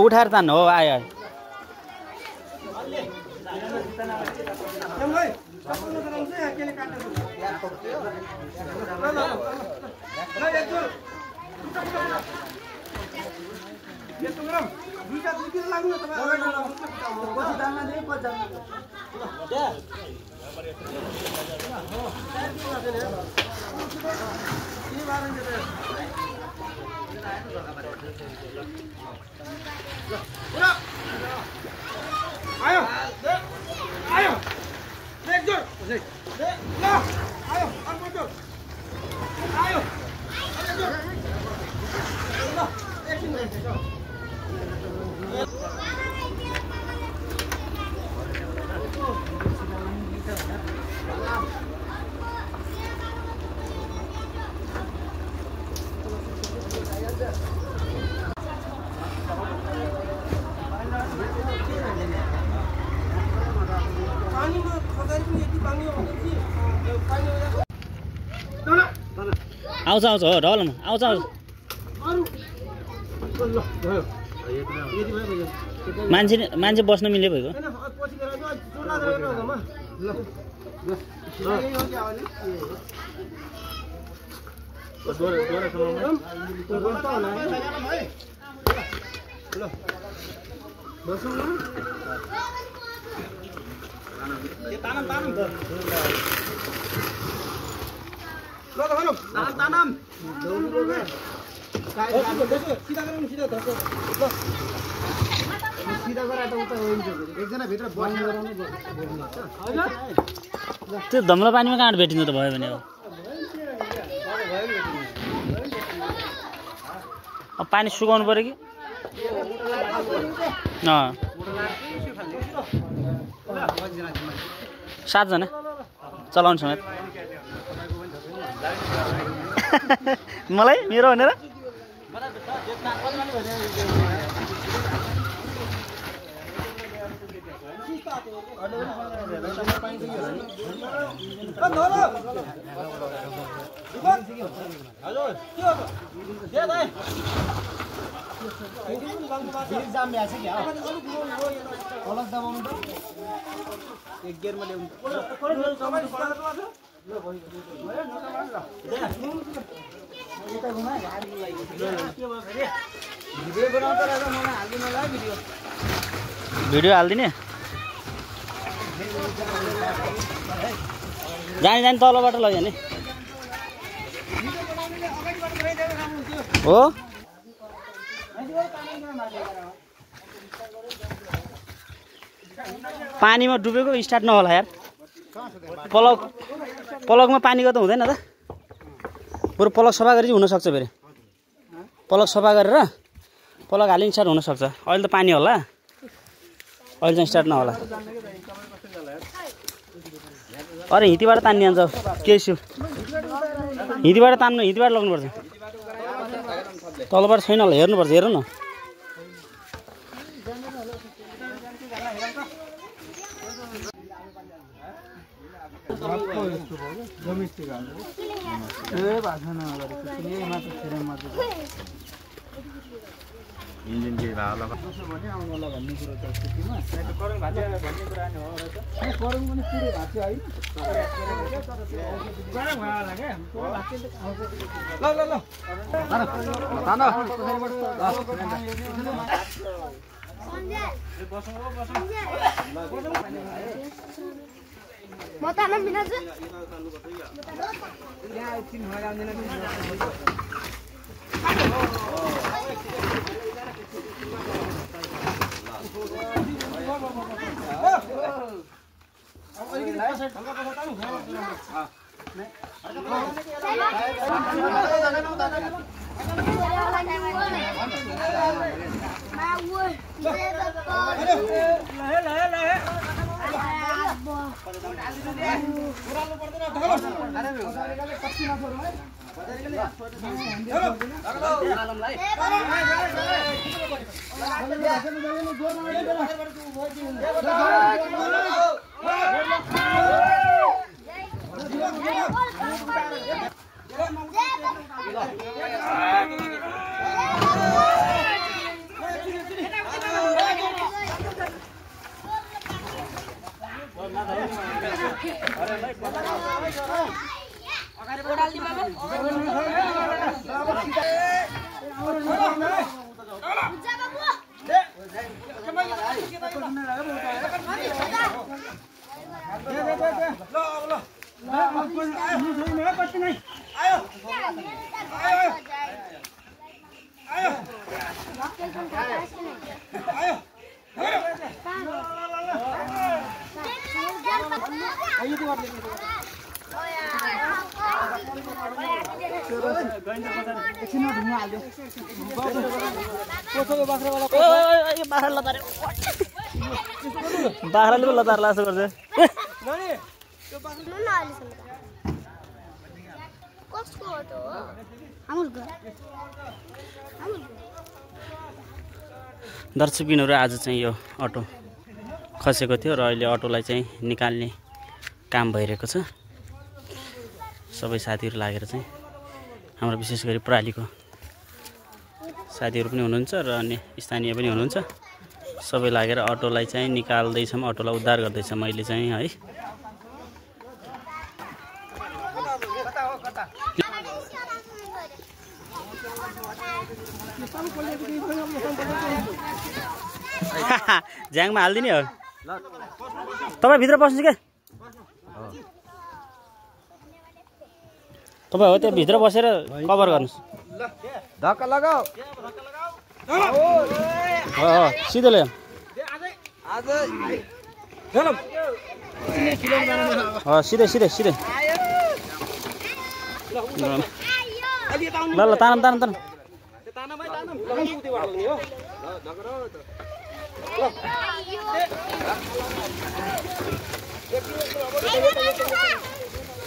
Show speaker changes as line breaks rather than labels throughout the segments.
उठाएर तान्नु हो आयो
Ayo, ayo, naik jor, nah, ayo, angkat jor, ayo, jor, nah, sini,
आउँछ आउँछ हो ढलमा आउँछ आउँछ मान्छे बस्न मिल्यो भएको
tanam. Sida गरौँ सिधा धक्क ल सिधा गरा त उता हुन्छ एकजना भित्र बस्ने गराउनु हैन
त्यो धम्लो पानीमा काँड भेटिनु त भयो भने अब पानी सुकाउनु पर्यो कि सातजना चलाउनु समेत मलाई मेरो भनेर भिडियो हाल्दिने जानी जानी तलबाट लग्यो नि हो पानीमा डुबेको स्टार्ट नहोला यार पलकमा पानीको त हुँदैन त बरु पलक सफा गरी हुन सक्छ फेरि पलक सफा गरेर पलक हालिन्छ स्टार्ट हुन सक्छ अहिले त पानी होला अहिले चाहिँ स्टार्ट नहोला अरे हितीबाट तान्ने आन्छ के छु हितीबाट तान्नु हितीबाट लग्नुपर्छ तलबाट छैन होला हेर्नुपर्छ हेर्नु न
इन्जिन के भाव लगा
भन्ने कुरो छ स्थितिमा करङ भाचे भन्ने कुरा नि हो रहेछ करङ पनि पुरै भाचे हैन करङ भएला के भाचे ल ल ल तान
म तान बिना चाहिँ
यहाँ एकछिन लगाउँदैन
बाख्राले पो लतार लासो गर्छ दर्शकबिनहरू आज चाहिँ यो अटो खसेको थियो र अहिले अटोलाई चाहिँ निकाल्ने काम भइरहेको छ सबै साथीहरू लागेर चाहिँ हाम्रो विशेष गरी प्रालीको साथीहरू पनि हुनुहुन्छ र अन्य स्थानीय पनि हुनुहुन्छ सबै लागेर अटोलाई चाहिँ निकाल्दैछौँ अटोलाई उद्धार गर्दैछौँ अहिले चाहिँ है ज्याङमा हालिदिने हो तपाईँ भित्र बस्नु क्या तपाईँ हो त्यो भित्र बसेर कभर गर्नुहोस्
धक्का लगाऊ
सिधै ल्याऊ सिधै सिधै सिधै ल ल तानम तानम तानम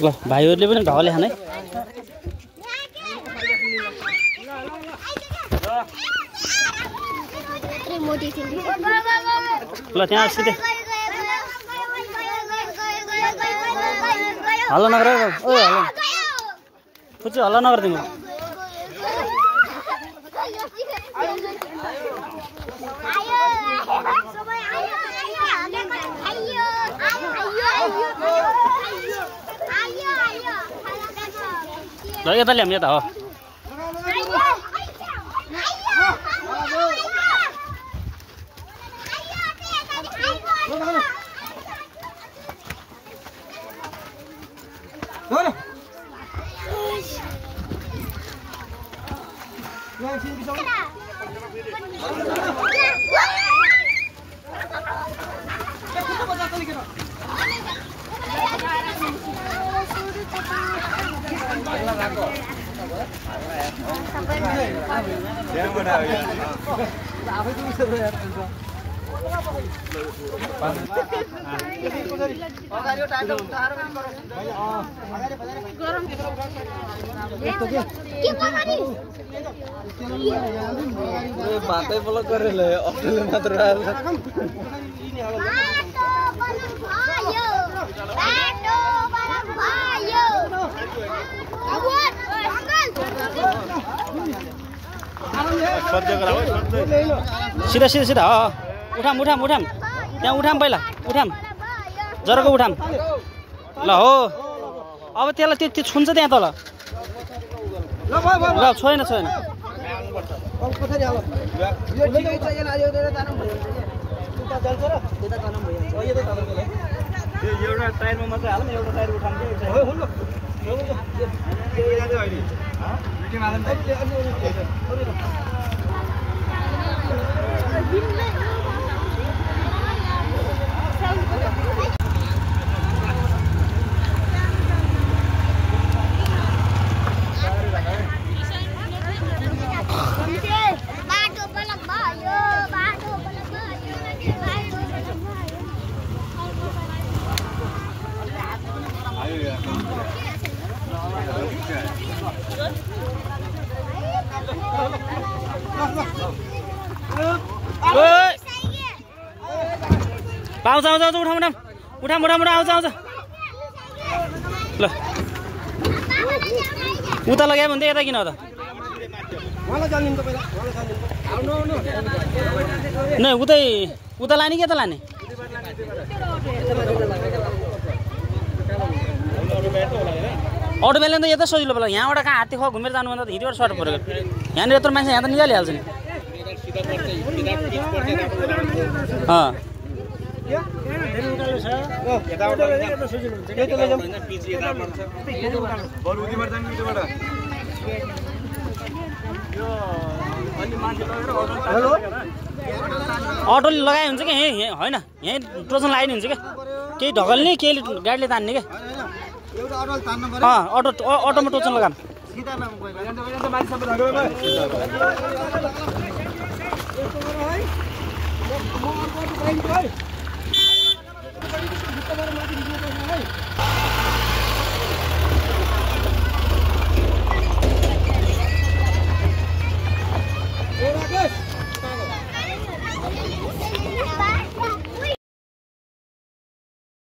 ल भाइहरूले पनि ढले खाने ल त्यहाँ सिधै हल्ला नगर ओ हल्ला पुच्ची हल्ला नगर तिम्रो ल यता ल्याऊँ यता हो
बातै ब्लक गरेर अफले मात्र
सिधा सिधा सिधा हो उठाम उठाम उठाम त्यहाँ उठाम पहिला उठाम जराको उठाम ल हो अब त्यसलाई त्यो छुन्छ त्यहाँ तल ल छोएन छोएन
एउटा टायरमा मात्रै हालौँ एउटा टायर उठाउँ
आउँछ आउँछ आउँछ उठाम उठाम उठाम उठाम उठाम आउँछ आउँछ ल उता लगायो भने त यता किन त नै उता लाने कि यता लाने अटो बेला त यता सजिलो बेला यहाँबाट कहाँ हात्ती खो घुमेर जानुभन्दा त हिँडीबाट सर्ट परेको यहाँनिर यत्रो मान्छे यहाँ त निकालिहाल्छ नि अटो लगाए हुन्छ कि यहीँ होइन यहीँ टोचन लगाइने हुन्छ क्या केही ढकल्ने केही गाडीले तान्ने क्या अटोमा टोचन लगाम